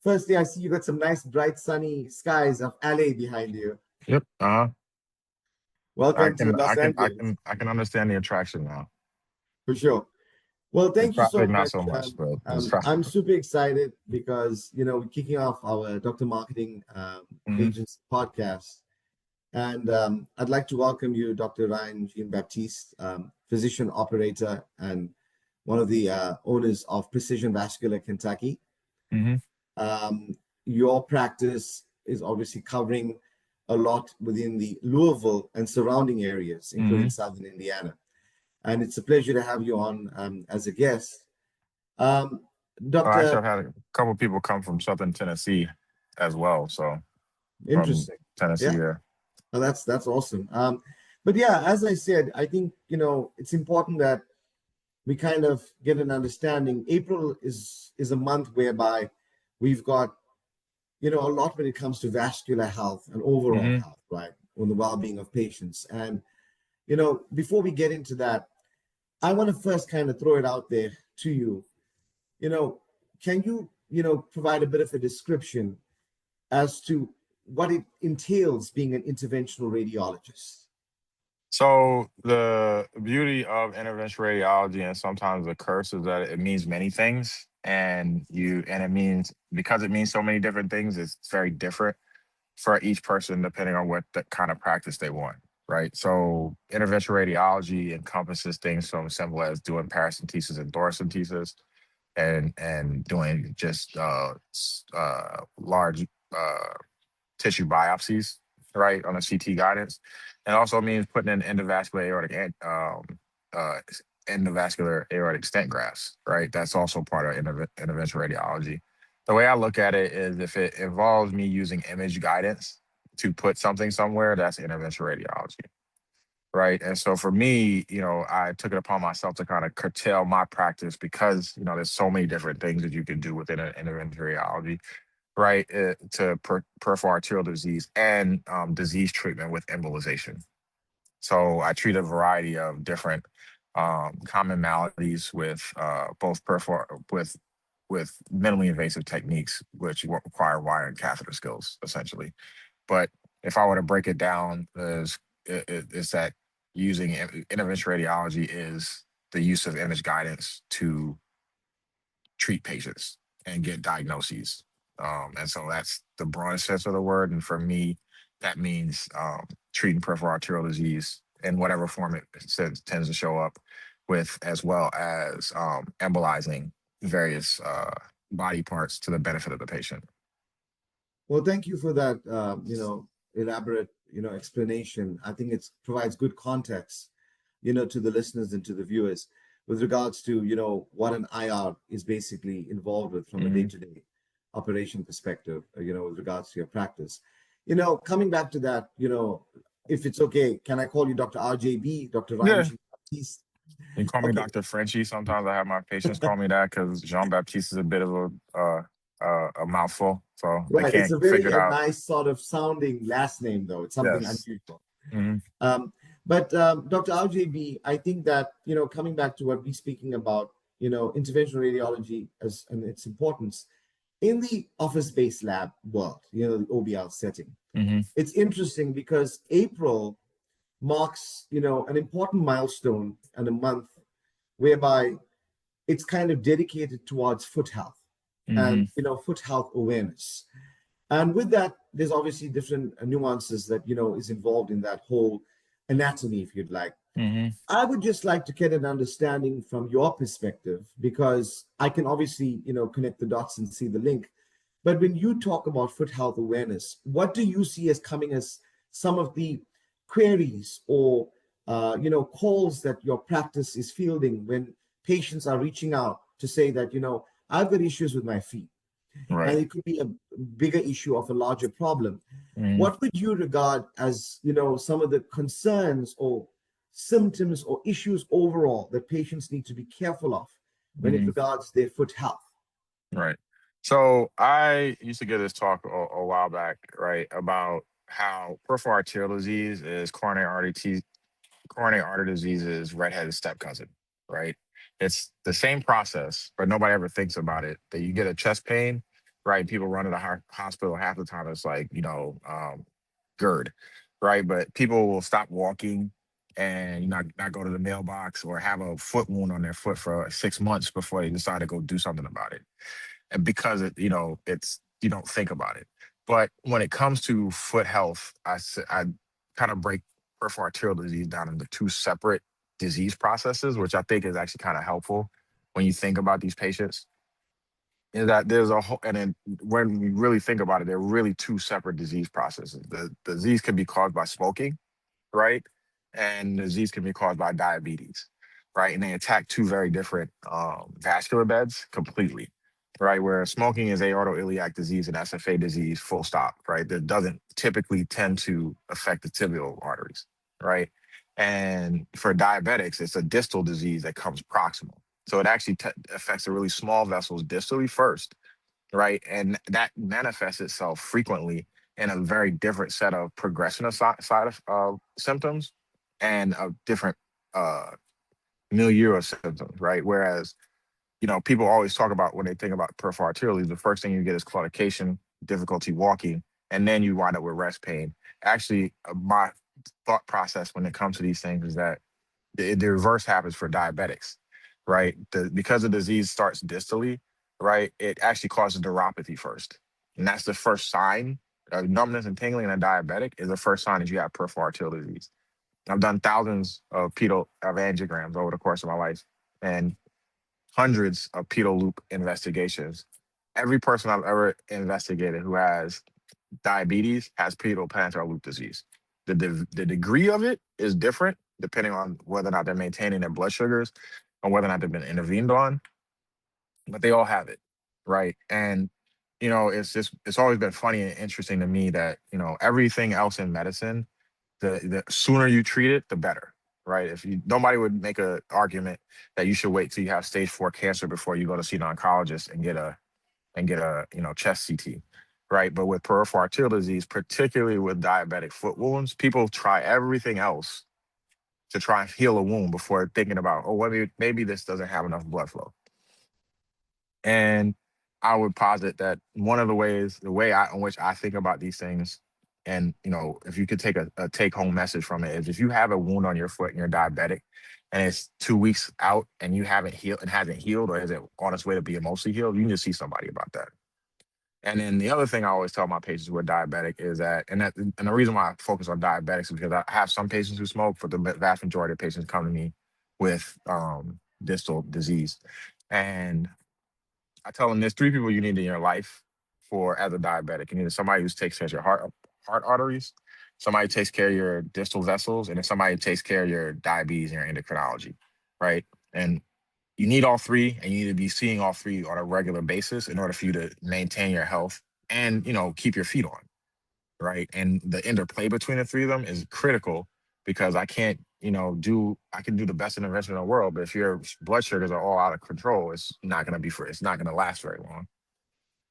Firstly, I see you got some nice, bright, sunny skies of LA behind you. Yep. I Welcome to can I Los can I Angeles, can I can understand the attraction now. for sure. Well, The thank you so traffic, not so much. much, but it's traffic. I'm super excited because we're kicking off our Dr. Marketing Hmm. Agents podcast, and I'd like to welcome you, Dr. Ryan Jean-Baptiste, physician operator and one of the owners of Precision Vascular Kentucky. Hmm. Um, your practice is obviously covering a lot within the Louisville and surrounding areas, including Hmm. Southern Indiana. And it's a pleasure to have you on as a guest. Um, Actually, Dr. I've had a couple people come from Southern Tennessee as well. So from Interesting. Tennessee, Yeah, yeah. well, that's awesome. But yeah, as I said, I think, it's important that we kind of get an understanding. April is a month whereby we've got a lot when it comes to vascular health and overall Hmm. health, right? On the well-being of patients. And, before we get into that, I want to first kind of throw it out there to you. You know, can you, provide a bit of a description as to what it entails being an interventional radiologist? So the beauty of interventional radiology and sometimes the curse is that it means many things, and it means because it means so many different things, it's very different for each person depending on what the kind of practice they want. Right. So interventional radiology encompasses things from simple as doing paracentesis and thoracentesis and doing just large uh, tissue biopsies, right, on a CT guidance. It also means putting in endovascular uh, endovascular aortic stent grafts, right? That's also part of interventional radiology. The way I look at it is if it involves me using image guidance to put something somewhere, that's interventional radiology. Right. And so for me, I took it upon myself to kind of curtail my practice because, there's so many different things that you can do within an interventional radiology, right, to peripheral arterial disease and disease treatment with embolization. So I treat a variety of different common maladies with both peripheral with minimally invasive techniques, which require wire and catheter skills, essentially. But if I were to break it down, is that using interventional radiology is the use of image guidance to treat patients and get diagnoses. And so that's the broadest sense of the word. And for me, that means treating peripheral arterial disease in whatever form it tends to show up with, as well as embolizing various body parts to the benefit of the patient. Well, thank you for that, elaborate, explanation. I think it provides good context, to the listeners and to the viewers with regards to, what an IR is basically involved with from a Hmm. day-to-day operation perspective, with regards to your practice. Coming back to that, if it's okay, can I call you Dr. RJB, Dr. Ryan Yeah. G. Baptiste? You can call me Okay. Dr. Frenchie. Sometimes I have my patients call me that because Jean-Baptiste is a bit of a mouthful. So they Right. It's can't a figure very it out. nice sort of sounding last name, though. It's something Yes. unusual. Hmm. But Dr. RJB, I think that, coming back to what we're speaking about, interventional radiology as and its importance in the office-based lab world, the OBL setting. Hmm. It's interesting because April marks, an important milestone and a month whereby it's kind of dedicated towards foot health and, Hmm. foot health awareness. And with that, there's obviously different nuances that, is involved in that whole anatomy, if you'd like. Hmm. I would just like to get an understanding from your perspective because I can obviously, connect the dots and see the link. But when you talk about foot health awareness, what do you see as coming as some of the queries or, calls that your practice is fielding when patients are reaching out to say that, I've got issues with my feet, and Right. it could be a bigger issue of a larger problem. Hmm. What would you regard as, some of the concerns or symptoms or issues overall that patients need to be careful of when it Hmm. regards their foot health? Right. So I used to get this talk a while back, right, about how peripheral arterial disease is coronary artery disease is redheaded step cousin, right? It's the same process, but nobody ever thinks about it. That you get a chest pain, right? People run to the hospital half the time. It's like, GERD, right? But people will stop walking and not go to the mailbox or have a foot wound on their foot for 6 months before they decide to go do something about it. And because it's you don't think about it. But when it comes to foot health, I kind of break peripheral arterial disease down into two separate disease processes, which I think is actually kind of helpful when you think about these patients. Is that there's a whole, and then when we really think about it, they're really two separate disease processes. The disease can be caused by smoking, right? And disease can be caused by diabetes, right? And they attack two very different vascular beds completely, right? Where smoking is aortoiliac disease and SFA disease, full stop, right? That doesn't typically tend to affect the tibial arteries, right? And for diabetics, it's a distal disease that comes proximal. So it actually affects the really small vessels distally first, right? And that manifests itself frequently in a very different set of progression of side of symptoms and a different uh, milieu of symptoms, right? Whereas, people always talk about when they think about peripheral arterial disease, the first thing you get is claudication, difficulty walking, and then you wind up with rest pain. Actually, my thought process when it comes to these things is that the reverse happens for diabetics, right? Because the disease starts distally, right? It actually causes neuropathy first. And that's the first sign of numbness and tingling in a diabetic is the first sign that you have peripheral arterial disease. I've done thousands of pedal of angiograms over the course of my life and hundreds of pedal loop investigations. Every person I've ever investigated who has diabetes has pedal panther loop disease. The degree of it is different depending on whether or not they're maintaining their blood sugars or whether or not they've been intervened on, but they all have it, right? And it's always been funny and interesting to me that everything else in medicine, the sooner you treat it, the better, right? If you nobody would make an argument that you should wait till you have stage 4 cancer before you go to see an oncologist and get a chest CT, right? But with peripheral arterial disease, particularly with diabetic foot wounds, people try everything else to try and heal a wound before thinking about, oh, maybe this doesn't have enough blood flow. And I would posit that one of the ways, in which I think about these things, and if you could take a take home message from it, is if you have a wound on your foot and you're diabetic, and it's 2 weeks out and you haven't healed and hasn't healed, or is it on its way to being mostly healed, you can just see somebody about that. And then the other thing I always tell my patients who are diabetic is and the reason why I focus on diabetics is because I have some patients who smoke, but the vast majority of patients come to me with distal disease. And I tell them there's three people you need in your life as a diabetic. You need somebody who takes care of your heart arteries, somebody who takes care of your distal vessels, and then somebody who takes care of your diabetes and your endocrinology, right? And you need all three, and you need to be seeing all three on a regular basis in order for you to maintain your health and keep your feet on, right? And the interplay between the three of them is critical because I can do the best intervention in the world, but if your blood sugars are all out of control, it's not going to last very long.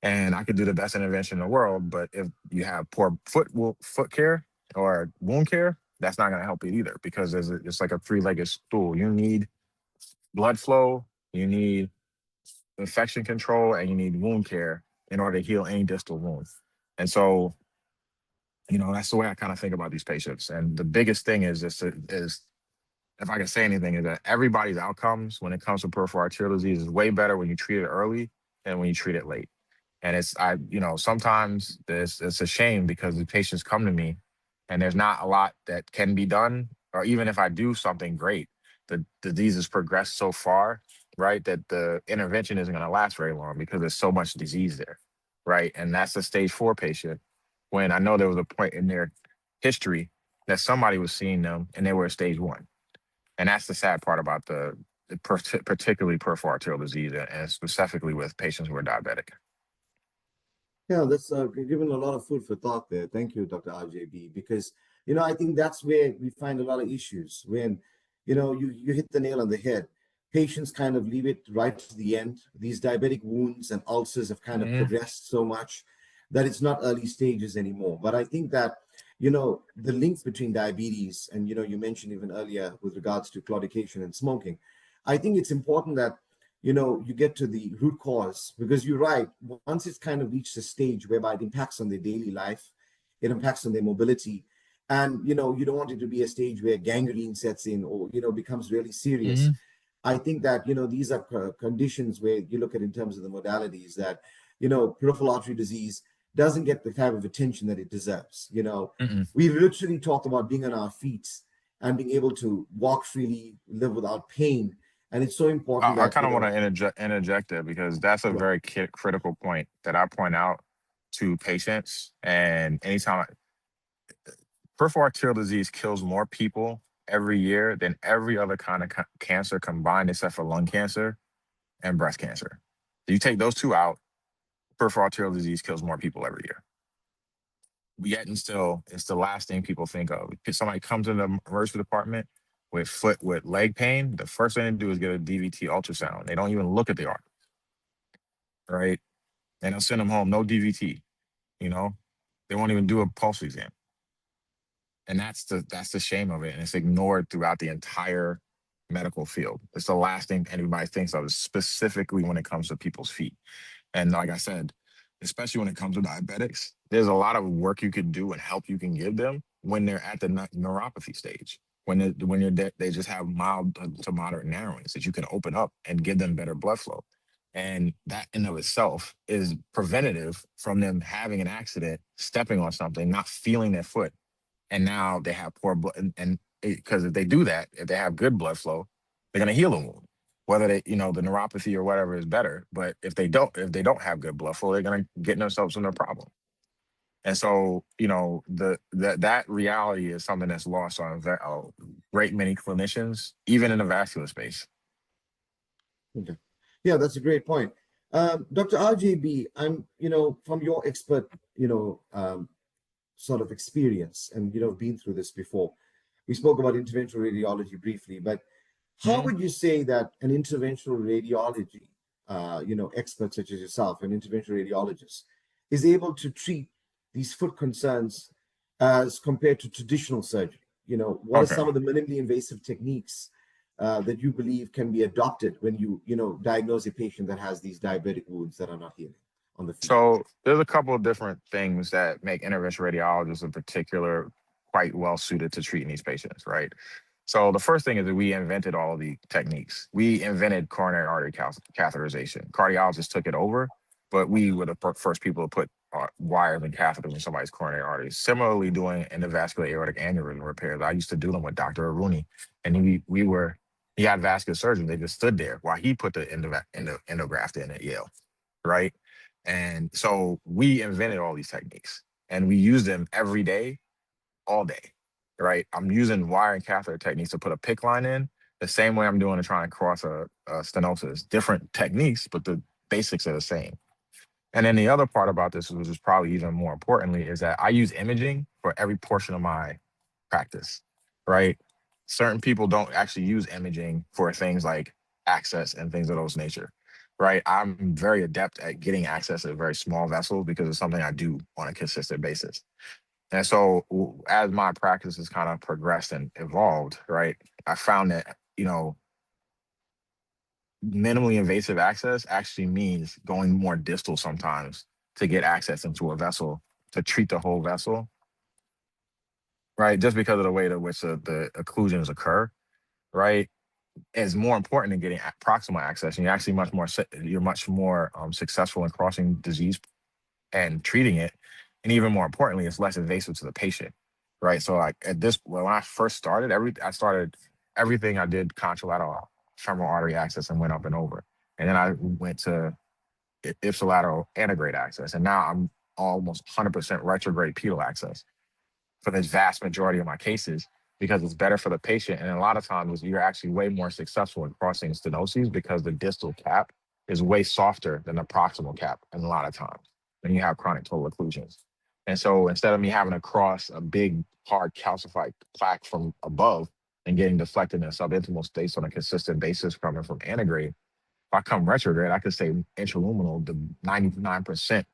And I could do the best intervention in the world, but if you have poor foot care or wound care, that's not going to help it either because it's like a three-legged stool. You need blood flow, you need infection control, and you need wound care in order to heal any distal wound. And so, that's the way I kind of think about these patients. And the biggest thing is if I can say anything, is that everybody's outcomes when it comes to peripheral arterial disease is way better when you treat it early than when you treat it late. And sometimes it's a shame because the patients come to me and there's not a lot that can be done, or even if I do something great, the disease has progressed so far, right, that the intervention isn't going to last very long because there's so much disease there, right? And that's a stage 4 patient when I know there was a point in their history that somebody was seeing them and they were at stage 1. And that's the sad part about particularly peripheral arterial disease and specifically with patients who are diabetic. Yeah, that's given a lot of food for thought there. Thank you, Dr. RJB, because I think that's where we find a lot of issues when you hit the nail on the head. Patients kind of leave it right to the end. These diabetic wounds and ulcers have kind of Mhm. progressed so much that it's not early stages anymore. But I think that the links between diabetes and you mentioned even earlier with regards to claudication and smoking. I think it's important that you get to the root cause, because you're right. Once it's kind of reached a stage whereby it impacts on their daily life, it impacts on their mobility, and you don't want it to be a stage where gangrene sets in, or becomes really serious. Hmm. I think that these are conditions where you look at in terms of the modalities that peripheral artery disease doesn't get the type of attention that it deserves. Mm-mm. We literally talk about being on our feet and being able to walk freely, live without pain, and it's so important I that kind of want to interject there because that's a Sure. very critical point that I point out to patients. And anytime peripheral arterial disease kills more people every year than every other kind of cancer combined, except for lung cancer and breast cancer. You take those two out, peripheral arterial disease kills more people every year. Yet and still, it's the last thing people think of. If somebody comes in the emergency department with leg pain, the first thing they do is get a DVT ultrasound. They don't even look at the artery, right? And they'll send them home, no DVT. You know, they won't even do a pulse exam, and that's the shame of it. And it's ignored throughout the entire medical field. It's the last thing anybody thinks of, specifically when it comes to people's feet. And like I said, especially when it comes to diabetics, there's a lot of work you could do and help you can give them when they're at the neuropathy stage. They just have mild to moderate narrowings that you can open up and give them better blood flow. And that in of itself is preventative from them having an accident, stepping on something, not feeling their foot, and now they have poor blood. And because if they do that, if they have good blood flow, they're going to heal a wound, whether the neuropathy or whatever is better. But if they don't have good blood flow, they're going to get themselves in a problem. And so, that reality is something that's lost on a great many clinicians, even in the vascular space. Okay. Yeah, that's a great point. Dr. RJB, from your expert, sort of experience, and been through this before. We spoke about interventional radiology briefly, but how Mhm. would you say that an interventional radiology, expert such as yourself, an interventional radiologist, is able to treat these foot concerns as compared to traditional surgery? What are some Okay. of the minimally invasive techniques that you believe can be adopted when diagnose a patient that has these diabetic wounds that are not healing on the feet? So there's a couple of different things that make interventional radiologists in particular quite well suited to treating these patients, right? So the first thing is that we invented all of the techniques. We invented coronary artery catheterization. Cardiologists took it over, but we were the first people to put wires and catheters in somebody's coronary arteries. Similarly, doing endovascular aortic aneurysm repairs. I used to do them with Dr. Aruni, and he had vascular surgeons. They just stood there while he put the endograft in at Yale, right? And so we invented all these techniques, and we use them every day, all day, right? I'm using wire and catheter techniques to put a PICC line in the same way I'm doing to try and cross a stenosis. Different techniques, but the basics are the same. And then the other part about this, which is probably even more importantly, is that I use imaging for every portion of my practice, right? Certain people don't actually use imaging for things like access and things of those nature, right? I'm very adept at getting access to very small vessels because it's something I do on a consistent basis. And so as my practice has kind of progressed and evolved, right, I found that, minimally invasive access actually means going more distal sometimes to get access into a vessel to treat the whole vessel, right? Just because of the way to which the occlusions occur, right? Is more important than getting proximal access. And you're actually much more successful in crossing disease and treating it. And even more importantly, it's less invasive to the patient, right? So like when I first started, I started everything I did contralateral femoral artery access and went up and over. And then I went to ipsilateral antegrade access. And now I'm almost 100% retrograde pedal access for the vast majority of my cases because it's better for the patient. And a lot of times you're actually way more successful in crossing stenoses because the distal cap is way softer than the proximal cap and a lot of times when you have chronic total occlusions. And so instead of me having to cross a big, hard calcified plaque from above and getting deflected in subintimal states on a consistent basis coming from antegrade, if I come retrograde, I could say intraluminal the 99%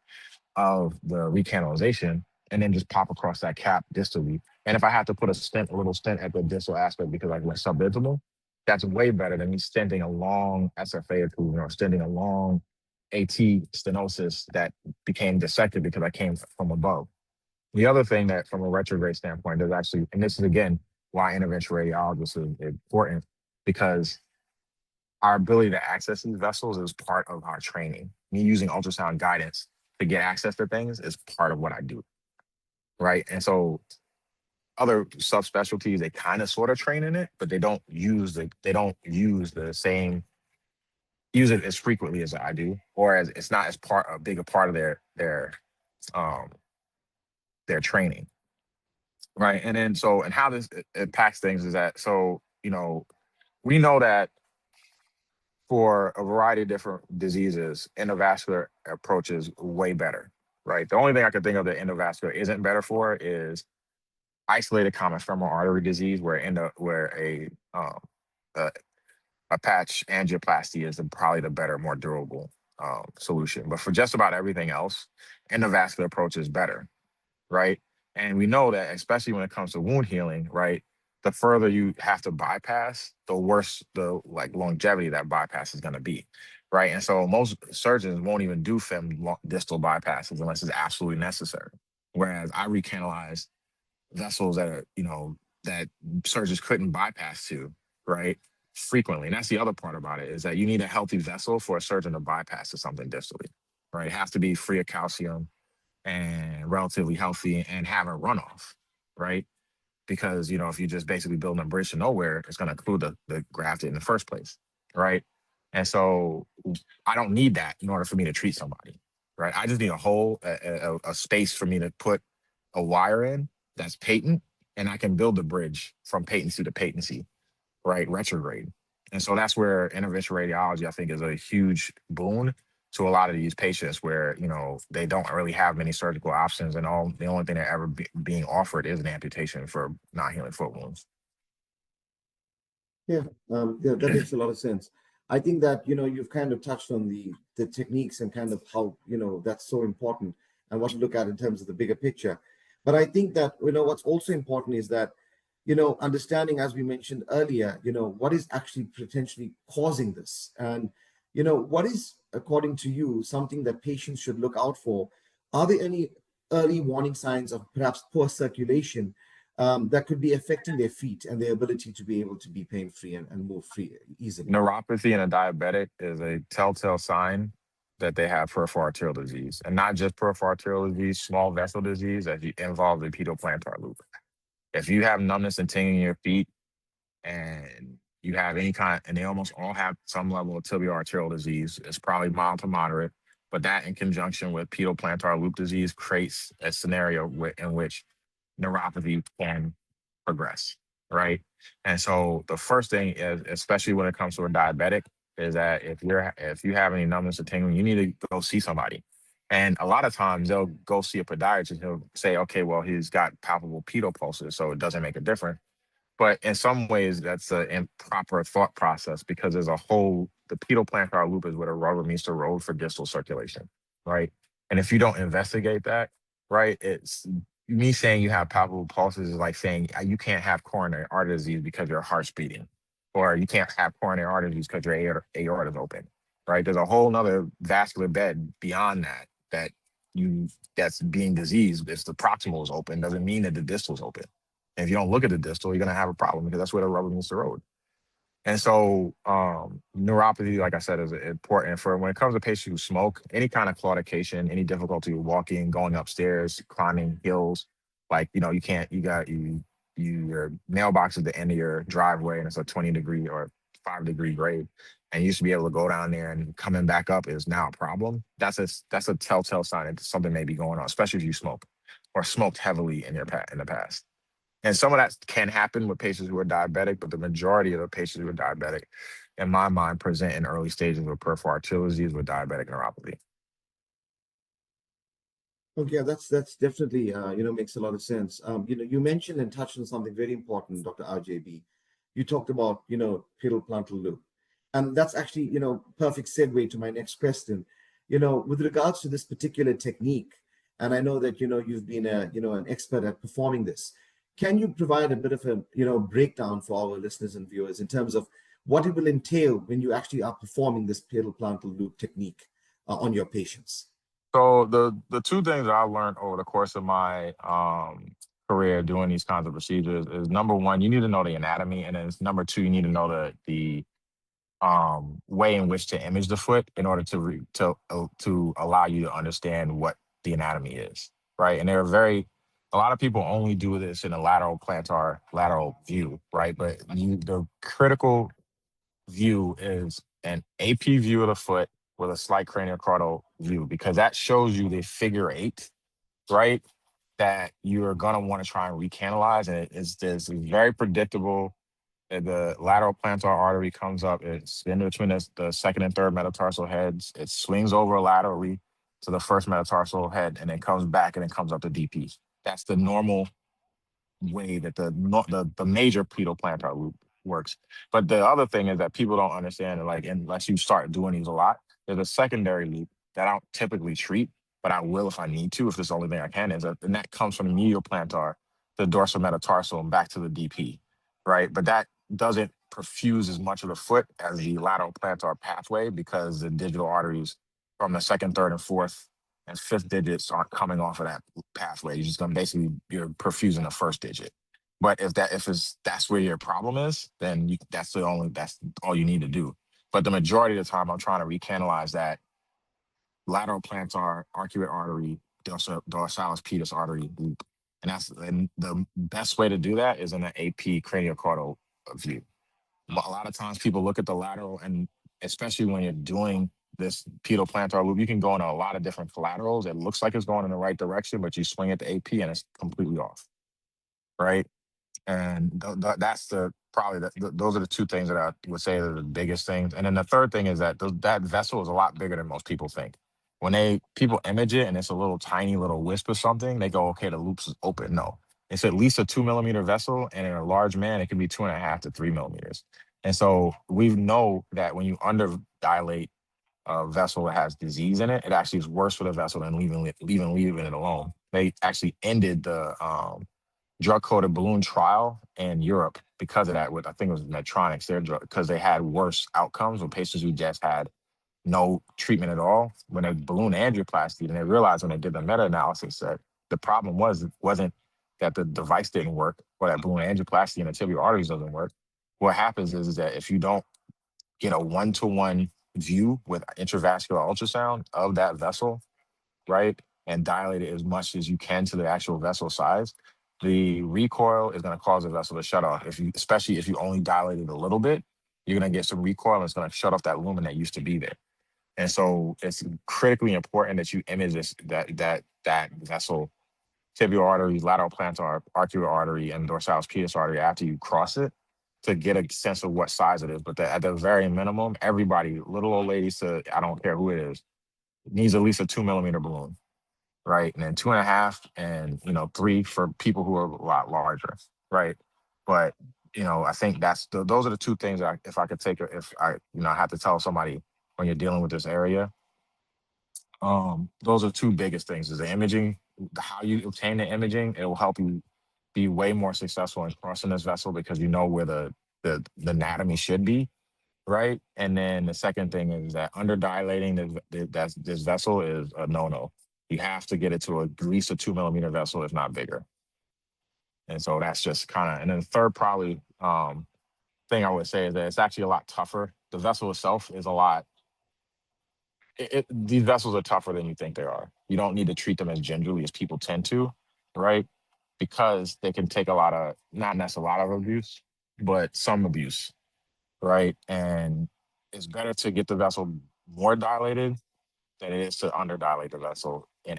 of the recanalization and then just pop across that cap distally. And if I have to put a little stent at the distal aspect because I went subintimal, That's way better than me stenting a long SFA occlusion or stenting a long AT stenosis that became dissected because I came from above. The other thing that, from a retrograde standpoint, is actually, and this is again why interventional radiologists is important, because our ability to access these vessels is part of our training. Me using ultrasound guidance to get access to things is part of what I do, right? And so other subspecialties, they kind of sort of train in it, but use it as frequently as I do, or as it's not as a bigger part of um their training, right? And then so, and how this impacts things is that, so we know that for a variety of different diseases, endovascular approach is way better, right? The only thing I can think of that endovascular isn't better for is isolated common femoral artery disease, where a, a patch angioplasty is probably the better, more durable solution. But for just about everything else, endovascular approach is better, right? And we know that, especially when it comes to wound healing, right? The further you have to bypass, the worse the longevity that bypass is going to be, right? And so most surgeons won't even do distal bypasses unless it's absolutely necessary. Whereas I recanalize vessels that are, that surgeons couldn't bypass to, right? Frequently. And that's the other part about it, is that you need a healthy vessel for a surgeon to bypass to something distally, right? It has to be free of calcium and relatively healthy and have a runoff, right? Because, if you just basically build a bridge to nowhere, it's going to include the graft in the first place, right? And so I don't need that in order for me to treat somebody, right? I just need a hole, a space for me to put a wire in that's patent, and I can build a bridge from patency to patency, right? Retrograde. And so that's where interventional radiology, I think, is a huge boon to a lot of these patients where, they don't really have many surgical options, and the only thing they're ever being offered is an amputation for non-healing foot wounds. Yeah, yeah, that makes a lot of sense. I think that, you've kind of touched on the techniques and kind of how, that's so important and what to look at in terms of the bigger picture. But I think that, what's also important is that, understanding, as we mentioned earlier, what is actually potentially causing this. And, what is, according to you, something that patients should look out for? Are there any early warning signs of perhaps poor circulation that could be affecting their feet and their ability to be able to be pain-free and move free easily? Neuropathy in a diabetic is a telltale sign that they have peripheral arterial disease, and not just peripheral arterial disease, small vessel disease that involves the pedal-plantar loop. If you have numbness and tingling in your feet, and you have any kind, and they almost all have some level of tibial arterial disease, it's probably mild to moderate, but that in conjunction with pedal-plantar loop disease creates a scenario in which neuropathy can progress, right? And so the first thing is, especially when it comes to a diabetic, is that if you have any numbness or tingling, you need to go see somebody. And a lot of times they'll go see a podiatrist. He'll say, okay, well, he's got palpable pedal pulses, so it doesn't make a difference. But in some ways, that's an improper thought process, because the pedal plantar loop is where the rubber meets the road for distal circulation, right? And if you don't investigate that, right, it's me saying you have palpable pulses is like saying you can't have coronary artery disease because your heart's beating, or you can't have coronary artery disease because your aorta is open, right? There's a whole nother vascular bed beyond that's being diseased. If the proximal is open, doesn't mean that the distal is open. And if you don't look at the distal, you're going to have a problem, because that's where the rubber meets the road. And so neuropathy, like I said, is important for when it comes to patients who smoke. Any kind of claudication, any difficulty with walking, going upstairs, climbing hills, your mailbox is the end of your driveway and it's a 20-degree or 5-degree grade, and you used to be able to go down there, and coming back up is now a problem. That's a telltale sign that something may be going on, especially if you smoke or smoked heavily in the past. And some of that can happen with patients who are diabetic, but the majority of the patients who are diabetic, in my mind, present in early stages of peripheral arterial disease with diabetic neuropathy. Okay, that's definitely makes a lot of sense. You mentioned and touched on something very important, Dr. RJB. You talked about pedal plantar loop, and that's actually perfect segue to my next question. With regards to this particular technique, and I know that you've been an expert at performing this. Can you provide a bit of a breakdown for our listeners and viewers in terms of what it will entail when you actually are performing this pedal-plantar loop technique on your patients. So the two things that I learned over the course of my career doing these kinds of procedures is, number one, you need to know the anatomy, and then number two, you need to know the way in which to image the foot in order to allow you to understand what the anatomy is, right? And a lot of people only do this in a lateral view, right? But the critical view is an AP view of the foot with a slight craniocaudal view, because that shows you the figure eight, right? That you're gonna want to try and recanalize, and it's very predictable. The lateral plantar artery comes up. It's in between the second and third metatarsal heads. It swings over laterally to the first metatarsal head, and then comes back, and then comes up to DP. That's the normal way that the major pedal plantar loop works. But the other thing is that people don't understand that, like, unless you start doing these a lot, there's a secondary loop that I don't typically treat, but I will if I need to, if this is the only thing I can, and that comes from the medial plantar, the dorsal metatarsal, and back to the DP, right? But that doesn't perfuse as much of the foot as the lateral plantar pathway, because the digital arteries from the second, third, and fourth and fifth digits aren't coming off of that pathway. You're just gonna basically, you're perfusing the first digit. But that's where your problem is, then that's all you need to do. But the majority of the time, I'm trying to recanalize that lateral plantar arcuate artery, dorsalis pedis artery loop, and the best way to do that is in an AP craniocaudal view. A lot of times, people look at the lateral, and especially when you're doing this pedal plantar loop, you can go in a lot of different collaterals. It looks like it's going in the right direction, but you swing at the AP and it's completely off, right? And that's those are the two things that I would say are the biggest things. And then the third thing is that that vessel is a lot bigger than most people think. When people image it and it's a little tiny little wisp or something, they go, okay, the loop's is open. No, it's at least a 2 millimeter vessel, and in a large man, it can be 2.5 to 3 millimeters. And so we know that when you under dilate a vessel that has disease in it, it actually is worse for the vessel than leaving it alone. They actually ended the drug-coated balloon trial in Europe because of that. With, I think it was Medtronic's, their drug, because they had worse outcomes with patients who just had no treatment at all when a balloon angioplasty. And they realized when they did the meta-analysis that the problem wasn't that the device didn't work or that balloon angioplasty in the tibial arteries doesn't work. What happens is that if you don't get a one-to-one view with intravascular ultrasound of that vessel, right, and dilate it as much as you can to the actual vessel size, the recoil is going to cause the vessel to shut off. Especially if you only dilate it a little bit, you're going to get some recoil, and it's going to shut off that lumen that used to be there. And so it's critically important that you image that vessel, tibial artery, lateral plantar arcuate artery, and dorsalis pedis artery after you cross it, to get a sense of what size it is. But at the very minimum, everybody, little old ladies to I don't care who it is, needs at least a 2 millimeter balloon, right? And then 2.5, and 3 for people who are a lot larger, right? But I think those are the two things that if I have to tell somebody when you're dealing with this area, those are two biggest things: is the imaging, how you obtain the imaging. It will help you be way more successful in crossing this vessel because you know where the anatomy should be, right? And then the second thing is that under dilating this vessel is a no-no. You have to get it to at least a 2 millimeter vessel, if not bigger. And so that's just kind of, and then the third probably thing I would say is that it's actually a lot tougher. The vessel itself is a lot, these vessels are tougher than you think they are. You don't need to treat them as gingerly as people tend to, right? Because they can take not necessarily a lot of abuse, but some abuse, right? And it's better to get the vessel more dilated than it is to underdilate the vessel in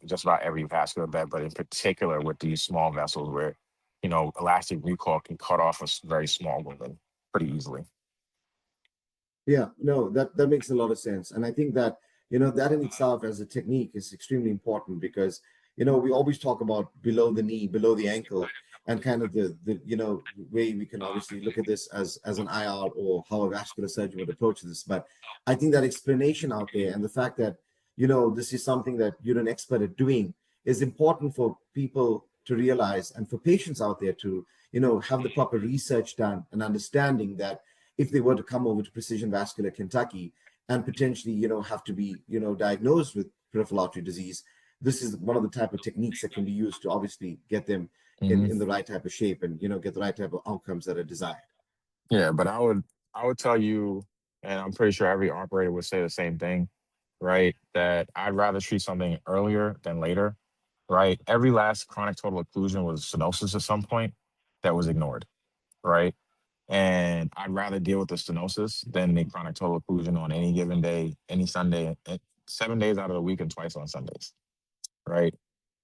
just about every vascular bed, but in particular with these small vessels where, elastic recoil can cut off a very small lumen pretty easily. Yeah, no, that makes a lot of sense. And I think that, that in itself as a technique is extremely important because, we always talk about below the knee, below the ankle, and kind of the way we can obviously look at this as an IR or how a vascular surgeon would approach this. But I think that explanation out there and the fact that, this is something that you're an expert at doing is important for people to realize and for patients out there to, have the proper research done and understanding that if they were to come over to Precision Vascular Kentucky and potentially, have to be, diagnosed with peripheral artery disease, this is one of the type of techniques that can be used to obviously get them Hmm. in the right type of shape and, get the right type of outcomes that are desired. Yeah, but I would tell you, and I'm pretty sure every operator would say the same thing, right? That I'd rather treat something earlier than later, right? Every last chronic total occlusion was stenosis at some point that was ignored, right? And I'd rather deal with the stenosis than the chronic total occlusion on any given day, any Sunday, 7 days out of the week and twice on Sundays, right?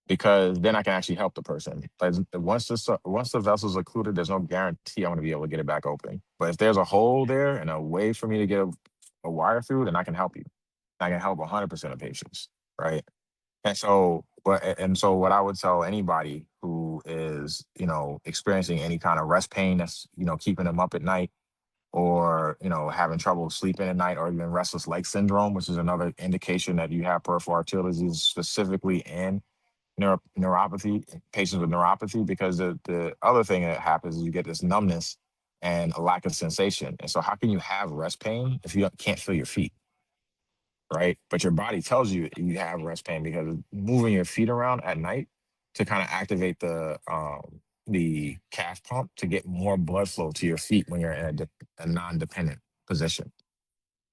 Because then I can actually help the person. But once the vessel's occluded, there's no guarantee I'm going to be able to get it back open. But if there's a hole there and a way for me to get a wire through, then I can help you. I can help 100% of patients, right? And so what I would tell anybody who is, experiencing any kind of rest pain that's, keeping them up at night, or, having trouble sleeping at night, or even restless leg syndrome, which is another indication that you have peripheral arterial disease, specifically in neuropathy, patients with neuropathy, because the other thing that happens is you get this numbness and a lack of sensation. And so how can you have rest pain if you can't feel your feet, right? But your body tells you you have rest pain because moving your feet around at night to kind of activate the calf pump to get more blood flow to your feet when you're in a non-dependent position.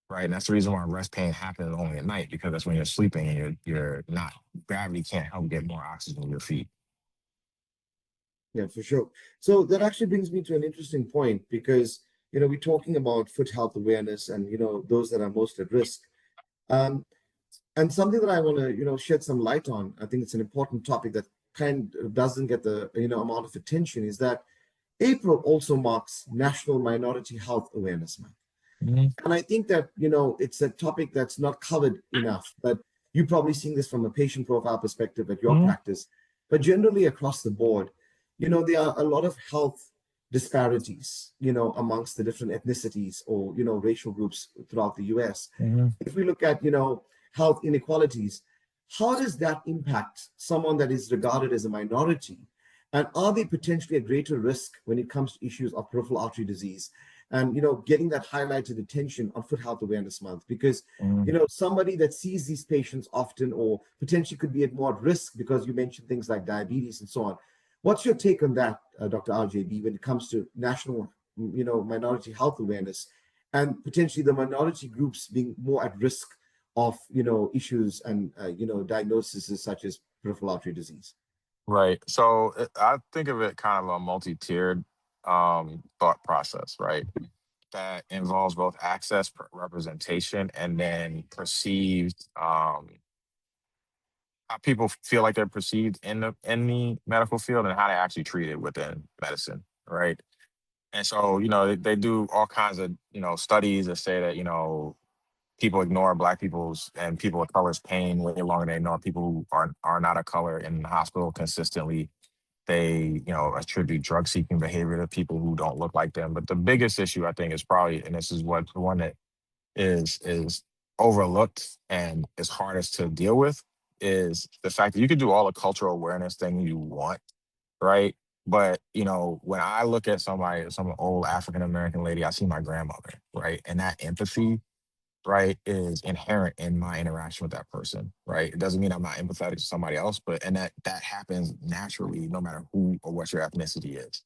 Right. And that's the reason why rest pain happens only at night, because that's when you're sleeping and you're not, gravity can't help get more oxygen to your feet. Yeah, for sure. So that actually brings me to an interesting point because, we're talking about foot health awareness and, those that are most at risk. Um, and something that I want to, shed some light on, I think it's an important topic that kind of doesn't get the, amount of attention, is that April also marks National Minority Health Awareness Month. Mhm. And I think that, it's a topic that's not covered enough, but you're probably seeing this from a patient profile perspective at your Mhm. practice, but generally across the board, there are a lot of health disparities, amongst the different ethnicities or, racial groups throughout the US. Mhm. If we look at, health inequalities, how does that impact someone that is regarded as a minority? And are they potentially at greater risk when it comes to issues of peripheral artery disease? And getting that highlighted attention on Foot Health Awareness Month, because Mhm. somebody that sees these patients often or potentially could be at more at risk, because you mentioned things like diabetes and so on. What's your take on that, Dr. RJB, when it comes to national, minority health awareness and potentially the minority groups being more at risk of, issues and, diagnoses such as peripheral artery disease? Right. So I think of it kind of a multi-tiered thought process, right? That involves both access, representation, and then perceived, how people feel like they're perceived in the medical field and how they actually treated within medicine, right? And so, they do all kinds of, studies that say that, people ignore Black people's and people of color's pain way longer than they ignore people who are not a color in the hospital consistently. They, attribute drug seeking behavior to people who don't look like them. But the biggest issue, I think, is probably, and this is what the one that is overlooked and is hardest to deal with, is the fact that you can do all the cultural awareness thing you want, right? But when I look at some old African American lady, I see my grandmother, right? And that empathy, right, is inherent in my interaction with that person, right? It doesn't mean I'm not empathetic to somebody else, but and that happens naturally, no matter who or what your ethnicity is,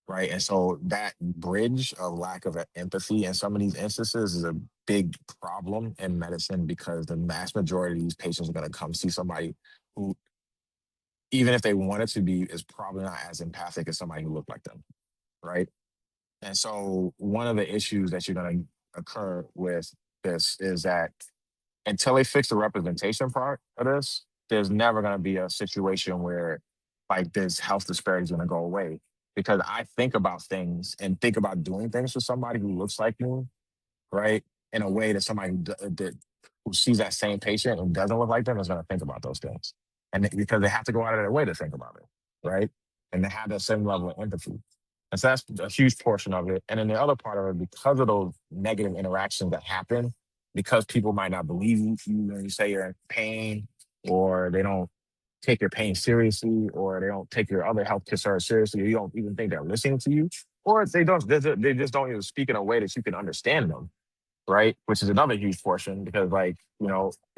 right? And so that bridge of lack of empathy in some of these instances is a big problem in medicine, because the vast majority of these patients are going to come see somebody who, even if they wanted to be, is probably not as empathic as somebody who looked like them, right? And so one of the issues that you're going to occur with this is that until they fix the representation part of this, there's never going to be a situation where like this health disparity is going to go away. Because I think about things and think about doing things for somebody who looks like me, right? In a way that somebody who sees that same patient and doesn't look like them is going to think about those things. And because they have to go out of their way to think about it, right? And they have that same level of empathy. And so that's a huge portion of it. And then the other part of it, because of those negative interactions that happen, because people might not believe you when you say you're in pain, or they don't take your pain seriously, or they don't take your other health concerns seriously, or you don't even think they're listening to you, or they just don't even speak in a way that you can understand them, right? Which is another huge portion because, like,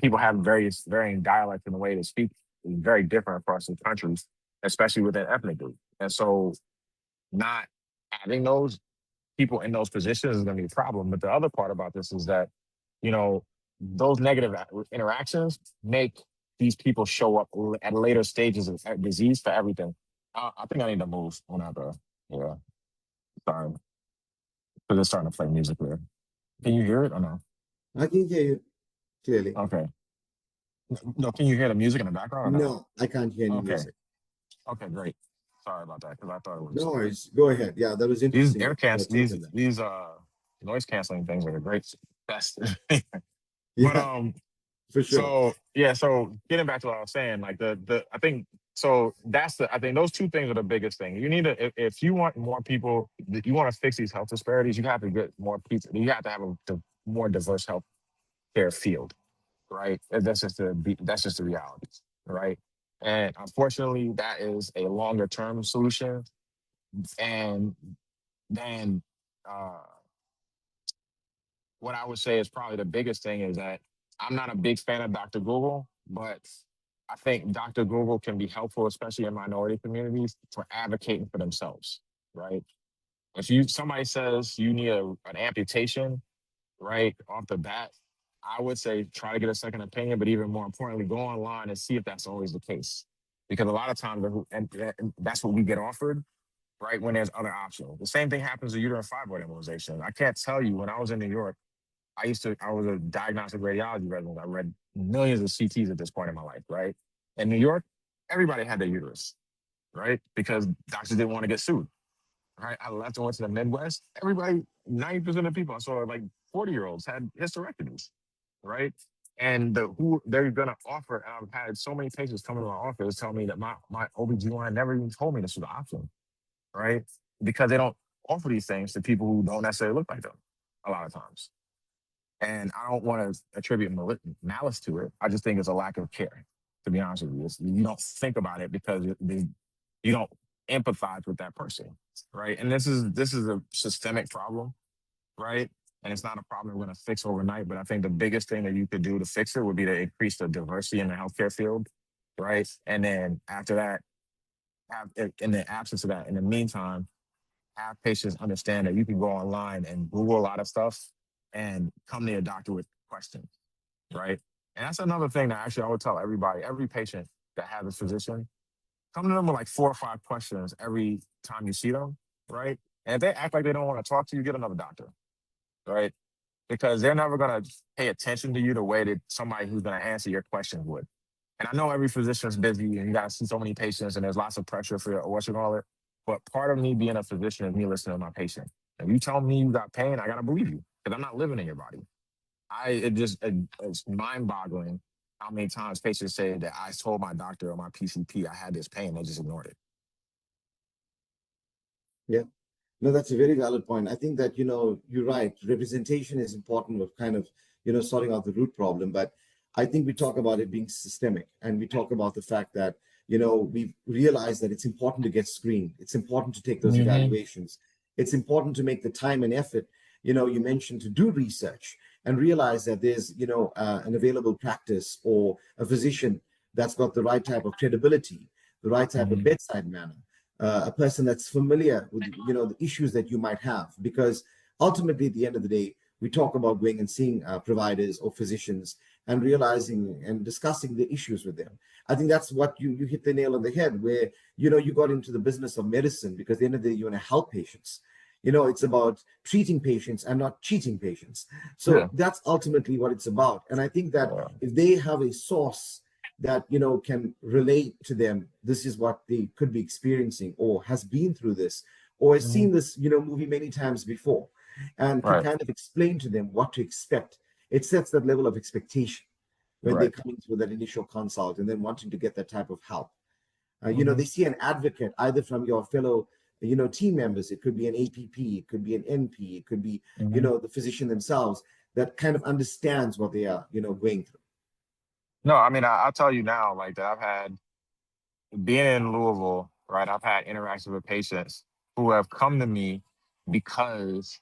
people have various varying dialects and the way they speak is very different across the countries, especially within ethnic groups. And so, not having those people in those positions is going to be a problem. But the other part about this is that, you know, those negative interactions make these people show up at later stages of disease for everything. I think I need to move on out there. Yeah, sorry, because it's starting to play music there. Can you hear it or no? I can hear you clearly. Okay. No, can you hear the music in the background or no? No, I can't hear any Okay. music. Okay, great. Sorry about that because I thought it was No worries. Go ahead. Yeah, that was these interesting. air cans Take on that. these noise canceling things are the great best. But Yeah, for sure. so yeah, so getting back to what I was saying, like the I think so that's I think those two things are the biggest thing. You need to if you want more people, if you want to fix these health disparities, you have to get more people. You have to have a more diverse health care field, right? And that's just the reality, right? And unfortunately, that is a longer term solution. And then uh, what I would say is probably the biggest thing is that I'm not a big fan of Dr. Google, but I think Dr. Google can be helpful, especially in minority communities, for advocating for themselves, right? If somebody says you need an amputation, right off the bat, I would say try to get a second opinion, but even more importantly, go online and see if that's always the case. Because a lot of times, and that's what we get offered, right? When there's other options. The same thing happens with uterine fibroid embolization. I can't tell you when I was in New York, I was a diagnostic radiology resident. I read millions of CTs at this point in my life, right? In New York, everybody had their uterus, right? Because doctors didn't want to get sued, right? I left and went to the Midwest. Everybody, 90% of people I saw, like 40-year-olds, had hysterectomies, right? And who they're gonna offer, and I've had so many patients come to my office tell me that my OBGYN never even told me this was an option, right? Because they don't offer these things to people who don't necessarily look like them a lot of times. And I don't want to attribute malice to it. I just think it's a lack of care, to be honest with you. You don't think about it because you don't empathize with that person, right? And this is a systemic problem, right? And it's not a problem we're going to fix overnight. But I think the biggest thing that you could do to fix it would be to increase the diversity in the healthcare field, right? And then after that, in the absence of that, in the meantime, have patients understand that you can go online and Google a lot of stuff and come to your doctor with questions, right? And that's another thing that actually I would tell everybody, every patient that has a physician, come to them with like 4 or 5 questions every time you see them, right? And if they act like they don't want to talk to you, get another doctor, right? Because they're never going to pay attention to you the way that somebody who's going to answer your questions would. And I know every physician's busy and you got to see so many patients and there's lots of pressure for what you call it. But part of me being a physician is me listening to my patient. If you tell me you got pain, I got to believe you because I'm not living in your body. It's mind boggling how many times patients say that I told my doctor or my PCP I had this pain. They just ignored it. Yeah. No, that's a very valid point. I think that, you're right. Representation is important of kind of, sorting out the root problem. But I think we talk about it being systemic and we talk about the fact that, we've realized that it's important to get screened. It's important to take those Mm-hmm. evaluations. It's important to make the time and effort, you mentioned to do research and realize that there's, an available practice or a physician that's got the right type of credibility, the right type of Mm-hmm. bedside manner, a person that's familiar with the issues that you might have, because ultimately at the end of the day we talk about going and seeing providers or physicians and realizing and discussing the issues with them. I think that's what you hit the nail on the head, where you got into the business of medicine because at the end of the day you want to help patients. It's about treating patients and not cheating patients. Yeah. So that's ultimately what it's about. And I think that Yeah. if they have a source that can relate to them, this is what they could be experiencing or has been through this or has Mm-hmm. seen this movie many times before, and can Right. kind of explain to them what to expect. It sets that level of expectation when they're Right. coming through that initial consult and then wanting to get that type of help. Mm-hmm. They see an advocate either from your fellow team members. It could be an APP, it could be an NP, it could be Mm-hmm. the physician themselves that kind of understands what they are going through. No, I mean, I'll tell you now, like that I've had being in Louisville, right? I've had interactions with patients who have come to me because,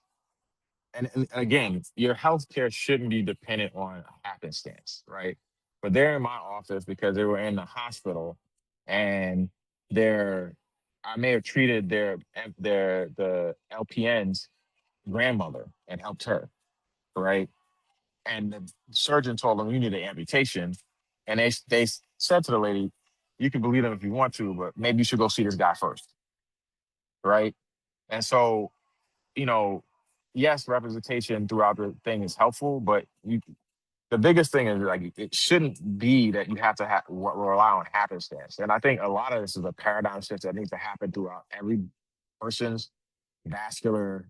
and again, your healthcare shouldn't be dependent on happenstance, right? But they're in my office because they were in the hospital, and they're I may have treated the LPN's grandmother and helped her, right? And the surgeon told them you need an amputation, and they said to the lady, "You can believe them if you want to, but maybe you should go see this guy first," right? And so, you know, yes, representation throughout the thing is helpful, but the biggest thing is like it shouldn't be that you have to rely on happenstance. And I think a lot of this is a paradigm shift that needs to happen throughout every person's vascular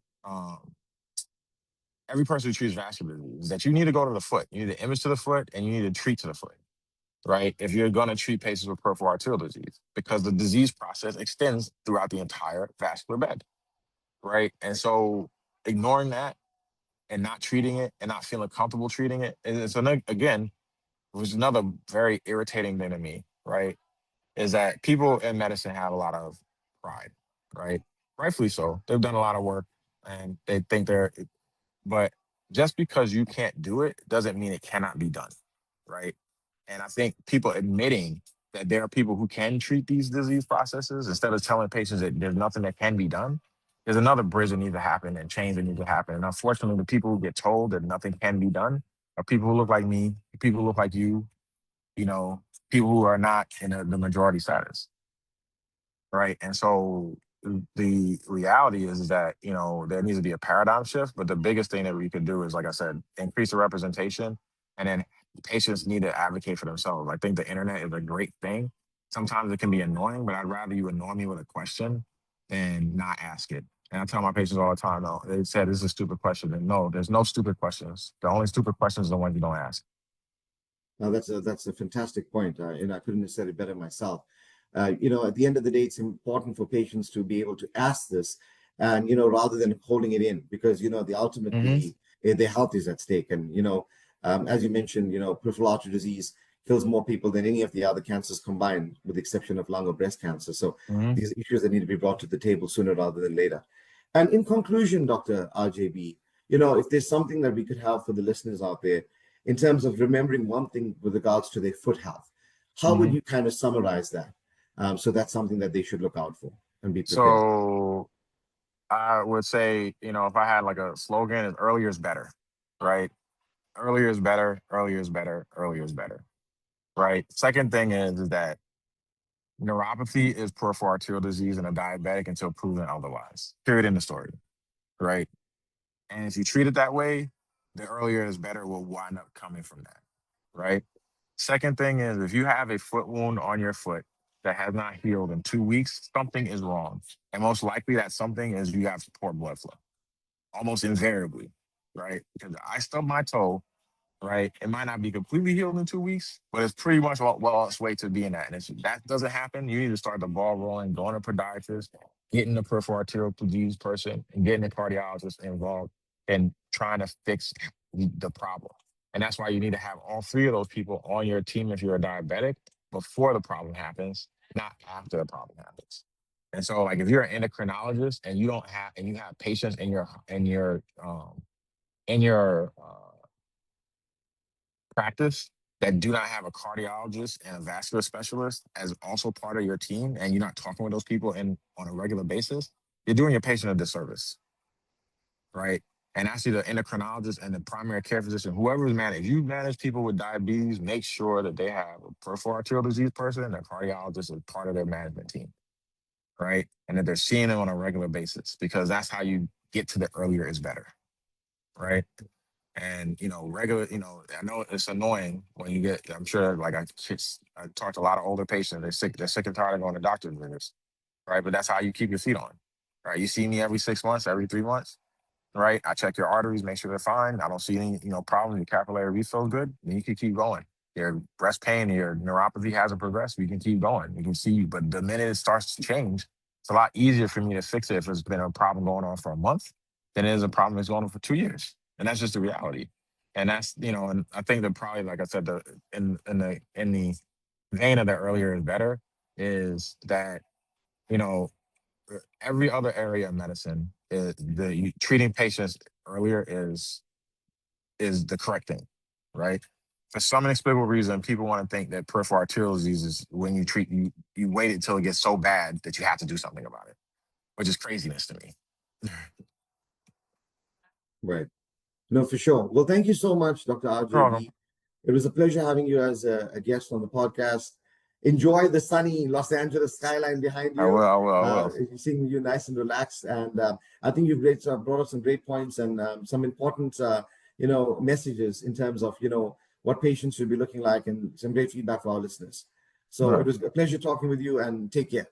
every person who treats vascular disease, that you need to go to the foot. You need to image to the foot and you need to treat to the foot, right? If you're going to treat patients with peripheral arterial disease, because the disease process extends throughout the entire vascular bed, right? And so ignoring that and not treating it and not feeling comfortable treating it is, again, was another very irritating thing to me, right? Is that people in medicine have a lot of pride, right? Rightfully so. They've done a lot of work and they think but just because you can't do it doesn't mean it cannot be done, right? And I think people admitting that there are people who can treat these disease processes instead of telling patients that there's nothing that can be done is another bridge that needs to happen and change that needs to happen. And unfortunately, the people who get told that nothing can be done are people who look like me, people who look like you know, people who are not in the majority status, right? And so the reality is that, there needs to be a paradigm shift, but the biggest thing that we could do is, like I said, increase the representation, and then patients need to advocate for themselves. I think the internet is a great thing. Sometimes it can be annoying, but I'd rather you annoy me with a question than not ask it. And I tell my patients all the time, no, they said this is a stupid question. And no, there's no stupid questions. The only stupid questions are the ones you don't ask. Now that's a fantastic point, and I couldn't have said it better myself. At the end of the day, it's important for patients to be able to ask this, and rather than holding it in, because the Hmm. ultimately their health is at stake. And as you mentioned, peripheral artery disease kills more people than any of the other cancers combined, with the exception of lung or breast cancer. So Hmm. these are issues that need to be brought to the table sooner rather than later. And in conclusion, Dr. RJB, if there's something that we could have for the listeners out there in terms of remembering one thing with regards to their foot health, how would Hmm. you kind of summarize that? So that's something that they should look out for and be prepared. So I would say, if I had like a slogan, is earlier is better, right? Earlier is better, earlier is better, earlier is better, right? Second thing is that neuropathy is peripheral arterial disease in a diabetic until proven otherwise. Period in the story, right? And if you treat it that way, the earlier is better will wind up coming from that, right? Second thing is if you have a foot wound on your foot that has not healed in 2 weeks, something is wrong. And most likely that something is you have poor blood flow, almost invariably, right? Because I stubbed my toe, right? It might not be completely healed in 2 weeks, but it's pretty much well on its way to being that. And if that doesn't happen, you need to start the ball rolling, going to podiatrist, getting the peripheral arterial disease person, and getting the cardiologist involved and trying to fix the problem. And that's why you need to have all three of those people on your team if you're a diabetic before the problem happens, not after the problem happens. And so, like, if you're an endocrinologist and you have patients in your practice that do not have a cardiologist and a vascular specialist as also part of your team, and you're not talking with those people on a regular basis, you're doing your patient a disservice, right? And actually, the endocrinologist and the primary care physician, whoever is managed, if you manage people with diabetes, make sure that they have a peripheral arterial disease person and a cardiologist as part of their management team, right? And that they're seeing them on a regular basis, because that's how you get to the earlier is better, right? And regular, I know it's annoying when you get. I'm sure, like I talked to a lot of older patients. They're sick and tired of going to doctor's visits, right? But that's how you keep your feet on, right? You see me every 6 months, every 3 months, right? I check your arteries, make sure they're fine. I don't see any, problems. Your capillary refill good, then you can keep going. Your breast pain, your neuropathy hasn't progressed, we can keep going. You can see, but the minute it starts to change, it's a lot easier for me to fix it if it's been a problem going on for a month than it is a problem that's going on for 2 years. And that's just the reality. And that's, and I think that probably, like I said, in the vein of the earlier is better is that, you know, every other area of medicine treating patients earlier is the correct thing, right? For some inexplicable reason, people want to think that peripheral arterial disease is when you treat you wait until it gets so bad that you have to do something about it, which is craziness to me. Right. No, for sure. Well, thank you so much, Dr. You're welcome. RJB. It was a pleasure having you as a guest on the podcast. Enjoy the sunny Los Angeles skyline behind I you. will. I will. I will. Seeing you nice and relaxed, and I think you've brought up some great points and some important, messages in terms of what patients should be looking like, and some great feedback for our listeners. All So it right. was a pleasure talking with you, and take care.